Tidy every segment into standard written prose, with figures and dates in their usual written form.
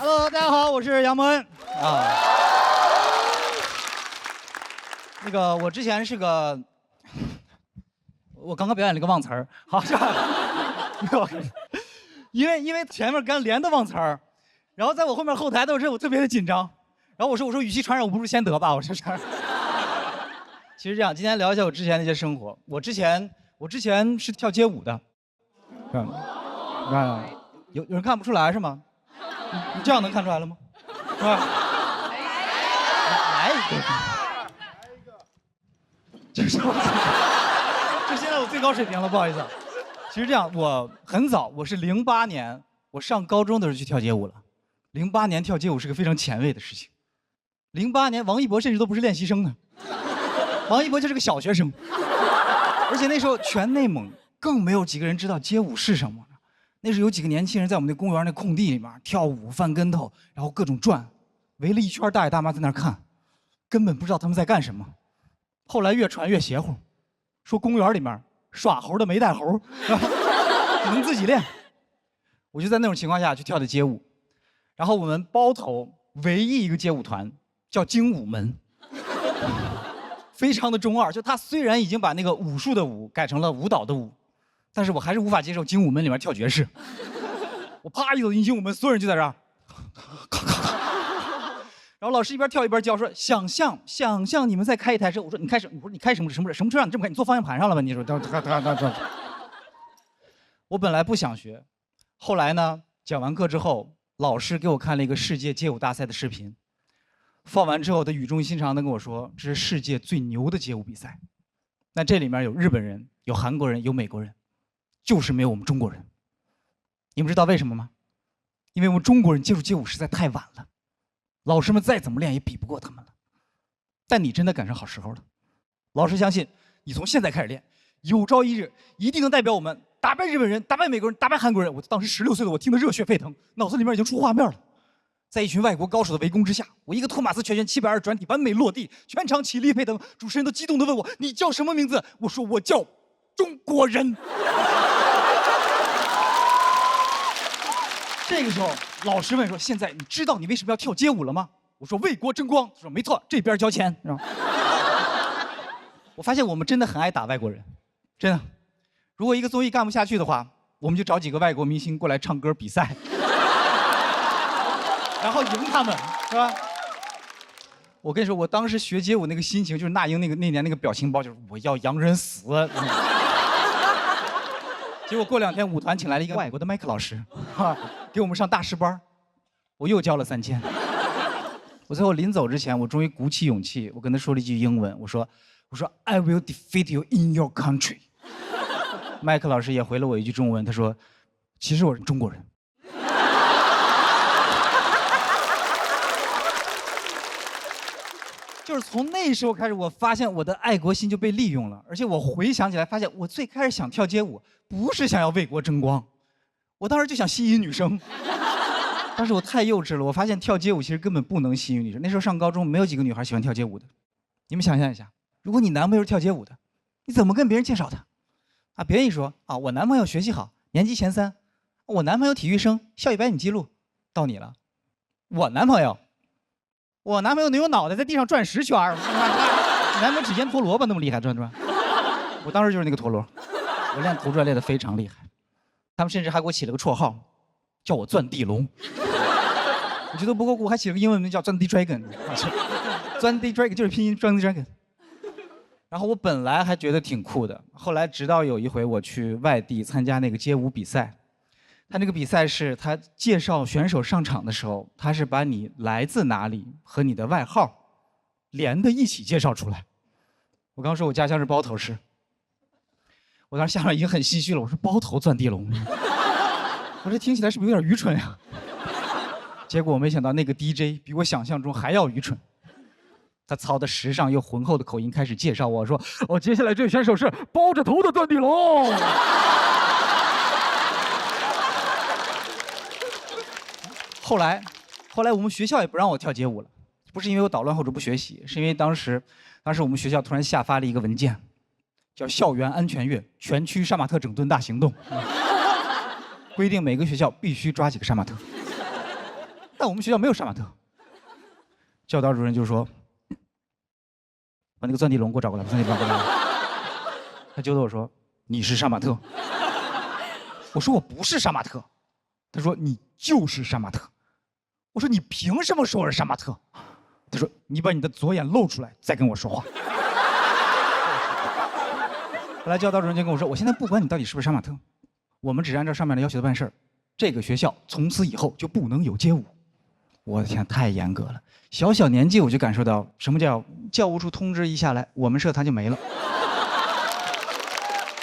Hello， 大家好，我是杨蒙恩啊。那个，我之前是个，我刚刚表演了一个忘词儿，好是吧？没有，因为前面刚连的忘词儿，然后在我后面后台的时候，我特别的紧张，然后我说语气传染，我不如先得吧，我说是。其实这样，今天聊一下我之前的一些生活。我之前是跳街舞的，有人看不出来是吗？你这样能看出来了吗？是吧？来一个，这是现在我最高水平了，不好意思。其实这样，我很早，我是08年，我上高中的时候去跳街舞了。08年跳街舞是个非常前卫的事情。08年，王一博甚至都不是练习生呢，王一博就是个小学生，而且那时候全内蒙更没有几个人知道街舞是什么。那时候有几个年轻人在我们那公园那空地里面跳舞、翻跟头，然后各种转，围了一圈大爷大妈在那儿看，根本不知道他们在干什么。后来越传越邪乎，说公园里面耍猴的没带猴，能自己练。我就在那种情况下去跳的街舞，然后我们包头唯一一个街舞团叫精武门，非常的中二。就他虽然已经把那个武术的武改成了舞蹈的舞。但是我还是无法接受精武门里面跳爵士。我啪一走进精武门，所有人就在这儿，然后老师一边跳一边教说：“想象你们在开一台车。”我说：“你开什么？”我说：“你开什么车让你这么开？你坐方向盘上了吧？”你说：“我本来不想学，后来呢，讲完课之后，老师给我看了一个世界街舞大赛的视频，放完之后，他语重心长地跟我说：“这是世界最牛的街舞比赛。”那这里面有日本人，有韩国人，有美国人。就是没有我们中国人，你们知道为什么吗？因为我们中国人接触街舞实在太晚了，老师们再怎么练也比不过他们了。但你真的赶上好时候了，老师相信你从现在开始练，有朝一日一定能代表我们打败日本人、打败美国人、打败韩国人。我当时16岁的我听得热血沸腾，脑子里面已经出画面了。在一群外国高手的围攻之下，我一个托马斯全旋720转体完美落地，全场起立沸腾。主持人都激动地问我：“你叫什么名字？”我说：“我叫中国人。”这个时候，老师问说：“现在你知道你为什么要跳街舞了吗？”我说：“为国争光。”他说：“没错，这边交钱。”我发现我们真的很爱打外国人，真的。如果一个综艺干不下去的话，我们就找几个外国明星过来唱歌比赛，然后赢他们，是吧？我跟你说，我当时学街舞那个心情，就是那英那年那个表情包，就是我要洋人死。结果过2天舞团请来了一个外国的麦克老师，给我们上大师班，我又交了3000。我最后临走之前，我终于鼓起勇气，我跟他说了一句英文，我说 I will defeat you in your country。麦克老师也回了我一句中文，他说其实我是中国人。就是从那时候开始，我发现我的爱国心就被利用了，而且我回想起来，发现我最开始想跳街舞，不是想要为国争光，我当时就想吸引女生。但是我太幼稚了，我发现跳街舞其实根本不能吸引女生。那时候上高中，没有几个女孩喜欢跳街舞的。你们想象一下，如果你男朋友是跳街舞的，你怎么跟别人介绍他？啊，别人一说啊，我男朋友学习好，年级前3，我男朋友体育生，校100米记录，到你了，我男朋友能用脑袋在地上转10圈，你男朋友只腌陀螺吧，那么厉害转。我当时就是那个陀螺，我练头转练得非常厉害。他们甚至还给我起了个绰号，叫我钻地龙。我觉得不够酷，还起了个英文名叫钻地 dragon。钻地 dragon 就是拼音钻地 dragon。然后我本来还觉得挺酷的，后来直到有一回我去外地参加那个街舞比赛。他那个比赛是他介绍选手上场的时候，他是把你来自哪里和你的外号连在一起介绍出来。我刚说我家乡是包头市，我当时下面已经很唏嘘了，我说包头钻地龙，我这听起来是不是有点愚蠢呀？结果我没想到那个 DJ 比我想象中还要愚蠢，他操的时尚又浑厚的口音开始介绍我说：“哦，接下来这位选手是包着头的钻地龙。”后来我们学校也不让我跳街舞了，不是因为我捣乱或者不学习，是因为当时我们学校突然下发了一个文件，叫《校园安全月全区杀马特整顿大行动》，规定每个学校必须抓几个杀马特。在我们学校没有杀马特。教导主任就说：“把那个钻地龙给我找过来，把钻地龙给我找过来。”他揪着我说：“你是杀马特。”我说：“我不是杀马特。”他说：“你就是杀马特。”我说：“你凭什么说我是杀马特？”他说：“你把你的左眼露出来，再跟我说话。”后来教导主任就跟我说：“我现在不管你到底是不是杀马特，我们只按照上面的要求办事儿。这个学校从此以后就不能有街舞。”我的天，太严格了！小小年纪我就感受到什么叫教务处通知一下来，我们社团就没了。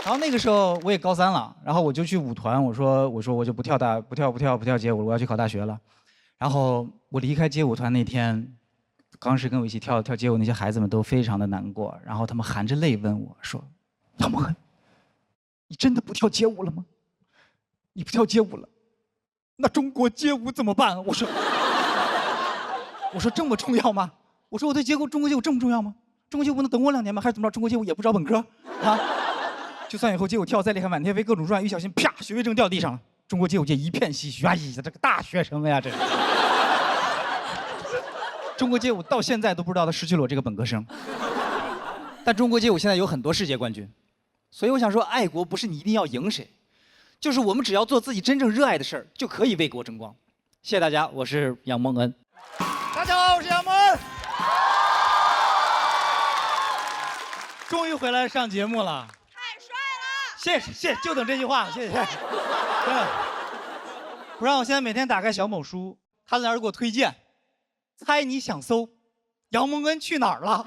然后那个时候我也高3了，然后我就去舞团，我说我就不跳街舞了，我要去考大学了。然后我离开街舞团那天，当时跟我一起跳街舞那些孩子们都非常的难过，然后他们含着泪问我说：“杨蒙恩，你真的不跳街舞了吗？你不跳街舞了，那中国街舞怎么办？”我说这么重要吗？我说我对中国街舞这么重要吗？中国街舞不能等我2年吗？还是怎么着？中国街舞也不招本科啊？就算以后街舞跳再厉害，满天飞各种转，一不小心啪，学位证掉地上了，中国街舞界一片唏嘘。哎呀，这个大学生呀，这是。中国街舞到现在都不知道他失去了我这个本科生。但中国街舞现在有很多世界冠军，所以我想说，爱国不是你一定要赢谁，就是我们只要做自己真正热爱的事儿，就可以为国争光。谢谢大家，我是杨蒙恩。大家好，我是杨蒙恩。终于回来上节目了。谢谢，就等这句话，谢谢。真的，不然我现在每天打开小某书，他在那儿给我推荐，猜你想搜，杨蒙恩去哪儿了？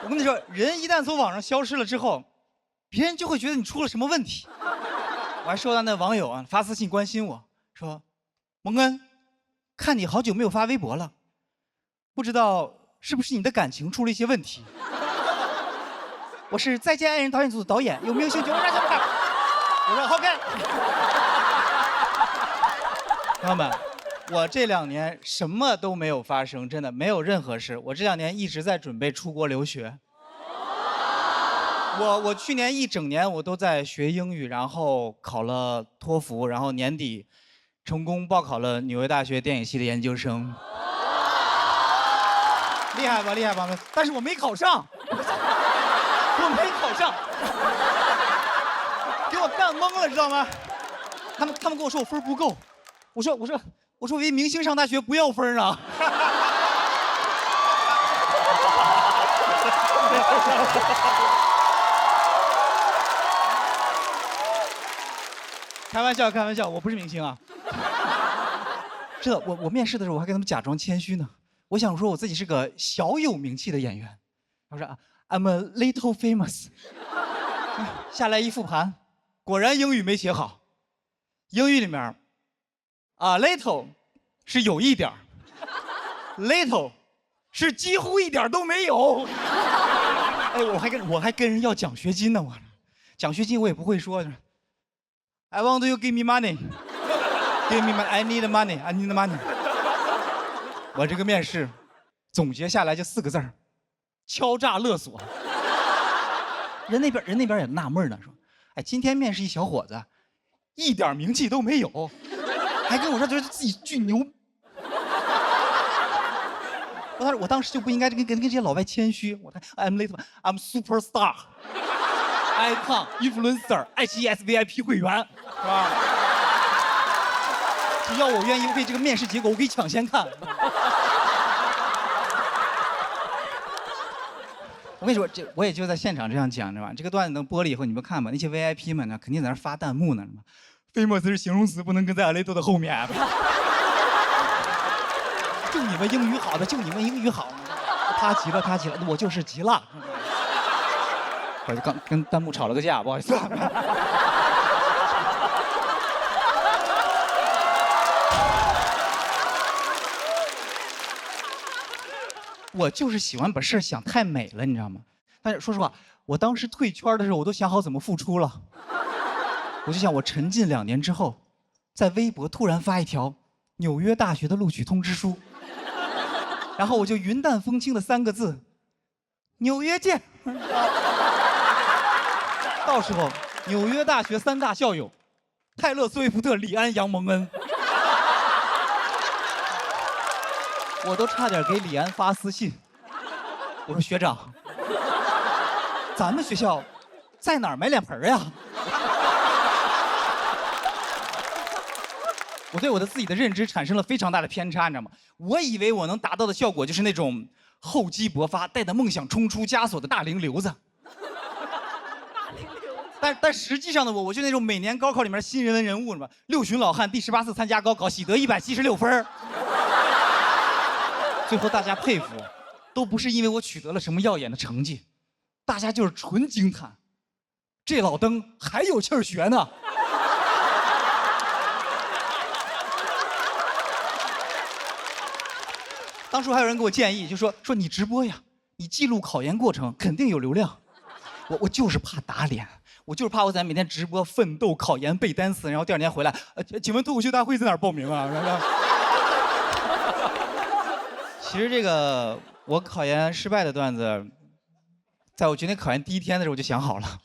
我跟你说，人一旦从网上消失了之后，别人就会觉得你出了什么问题。我还收到那网友啊发私信关心我说：“蒙恩，看你好久没有发微博了，不知道是不是你的感情出了一些问题？”我是《再见爱人》导演组的导演，有没有兴趣？我说 OK。朋友们，我这2年什么都没有发生，真的没有任何事。我这2年一直在准备出国留学。我去年1整年我都在学英语，然后考了托福，然后年底成功报考了纽约大学电影系的研究生。厉害吧，厉害吧？但是我没考上。我没考上，给我干懵了，知道吗？他们跟我说我分不够，我说我以为明星上大学不要分啊。开玩笑，我不是明星啊。是的，我面试的时候我还跟他们假装谦虚呢，我想说我自己是个小有名气的演员，我说I'm a little famous。下来一复盘，果然英语没写好。英语里面，little 是有一点 ，little 是几乎一点都没有。哎，我还跟人要奖学金呢，我奖学金我也不会说。I want you give me money, give me money. I need money, I need money。我这个面试总结下来就4个字儿。敲诈勒索，人那边也纳闷呢，说：“哎，今天面试一小伙子，一点名气都没有，还跟我说觉得自己巨牛。”我当时就不应该跟这些老外谦虚，我看 I'm little, I'm superstar, icon, influencer, 爱奇艺 SVIP 会员，是吧？只要我愿意为这个面试结果，我可以抢先看。我跟你说，我也就在现场这样讲着吧。这个段子能播了以后，你们看吧，那些 VIP 们呢，肯定在那发弹幕呢，什么 famous 是形容词，不能跟在 little 的后面。就你们英语好的，就你们英语好。他急了，我就是急了。我就刚跟弹幕吵了个架，不好意思。我就是喜欢把事想太美了，你知道吗？但是说实话，我当时退圈的时候，我都想好怎么复出了。我就想，我沉浸2年之后，在微博突然发一条纽约大学的录取通知书，然后我就云淡风轻的3个字：纽约见。到时候，纽约大学3大校友，泰勒·斯威夫特、李安、杨蒙恩。我都差点给李安发私信，我说学长，咱们学校在哪儿买脸盆呀？我对我的自己的认知产生了非常大的偏差，你知道吗？我以为我能达到的效果就是那种厚积薄发、带着梦想冲出枷锁的大龄流子。但实际上的我就那种每年高考里面新人文人物，是吧？6旬老汉第18次参加高考，喜得176分。最后大家佩服，都不是因为我取得了什么耀眼的成绩，大家就是纯惊叹，这老登还有气儿学呢。当初还有人给我建议，就说你直播呀，你记录考研过程肯定有流量。我就是怕打脸，我就是怕我在每天直播奋斗考研背单词，然后第2天回来，请问脱口秀大会在哪儿报名啊？其实这个我考研失败的段子，在我决定考研第1天的时候我就想好了，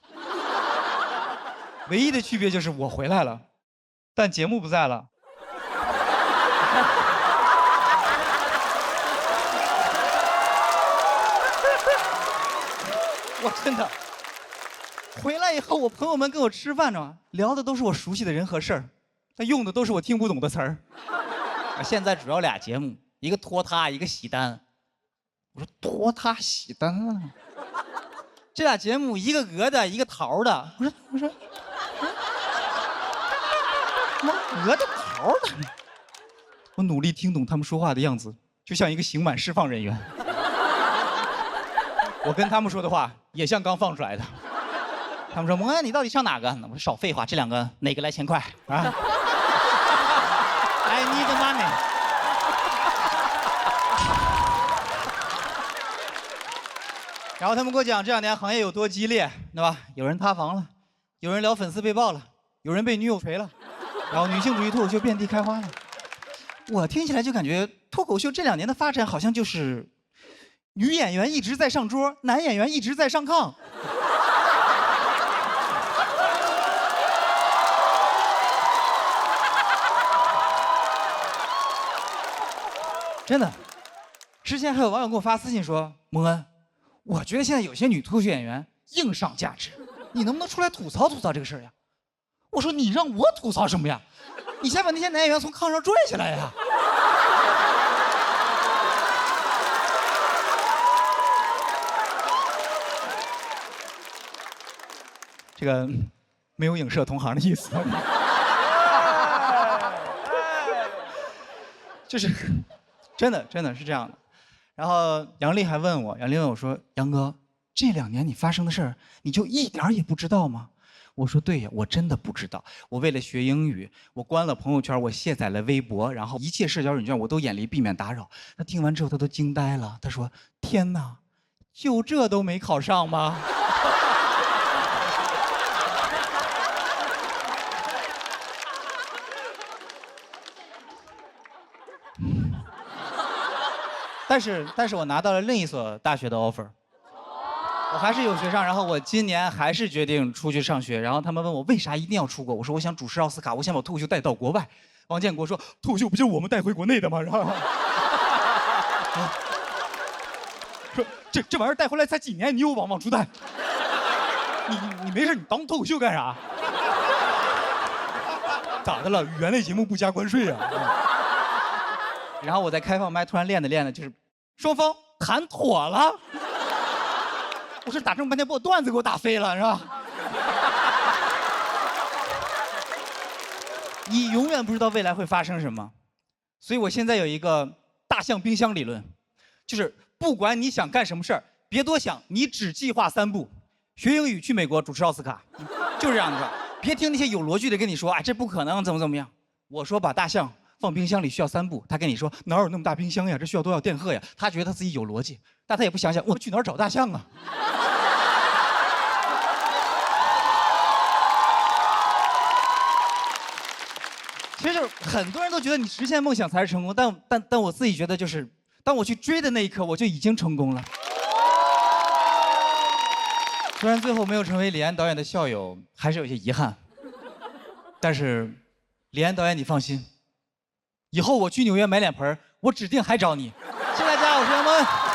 唯一的区别就是我回来了，但节目不在了。我真的回来以后，我朋友们跟我吃饭呢，聊的都是我熟悉的人和事儿，但用的都是我听不懂的词儿。现在主要俩节目，一个拖沓，一个喜单。我说拖沓喜单啊，这俩节目一个鹅的，一个桃的。我说，什么鹅的桃的？我努力听懂他们说话的样子，就像一个刑满释放人员。我跟他们说的话也像刚放出来的。他们说：“蒙恩，你到底上哪个？”我说：“少废话，这2个哪个来1000块啊？I need money。”然后他们给我讲这2年行业有多激烈，对吧？有人塌房了，有人聊粉丝被爆了，有人被女友锤了，然后女性主义脱口秀遍地开花了。我听起来就感觉脱口秀这2年的发展好像就是女演员一直在上桌，男演员一直在上炕。真的，之前还有网友给我发私信说：“蒙恩，我觉得现在有些女脱口秀演员硬上价值，你能不能出来吐槽吐槽这个事儿呀？”我说：“你让我吐槽什么呀？你先把那些男演员从炕上拽下来呀！”这个没有影射同行的意思，就是真的是这样的。然后杨丽还问我，说：“杨哥，这2年你发生的事儿，你就一点儿也不知道吗？”我说：“对呀，我真的不知道。我为了学英语，我关了朋友圈，我卸载了微博，然后一切社交软件我都远离，避免打扰。”他听完之后，他都惊呆了。他说：“天哪，就这都没考上吗？”但是我拿到了另一所大学的 offer， 我还是有学上。然后我今年还是决定出去上学。然后他们问我为啥一定要出国，我说我想主持奥斯卡，我想把脱口秀带到国外。王建国说脱口秀不就是我们带回国内的吗？然后说这玩意儿带回来才几年，你又往出带？你没事，你当脱口秀干啥？咋的了？语言类节目不加关税啊？然后我在开放麦突然练的，就是双方谈妥了。我说打这么半天，把我段子给我打飞了，是吧？你永远不知道未来会发生什么，所以我现在有一个大象冰箱理论，就是不管你想干什么事儿，别多想，你只计划3步：学英语、去美国、主持奥斯卡，就是这样的。别听那些有逻辑的跟你说，哎，这不可能，怎么样。我说把大象放冰箱里需要3步，他跟你说哪有那么大冰箱呀？这需要多少电荷呀？他觉得他自己有逻辑，但他也不想想我去哪儿找大象啊？其实就是很多人都觉得你实现梦想才是成功，但我自己觉得就是，当我去追的那一刻，我就已经成功了。虽然最后没有成为李安导演的校友，还是有些遗憾。但是，李安导演你放心。以后我去纽约买脸盆，我指定还找你。谢谢大家，我是杨蒙恩。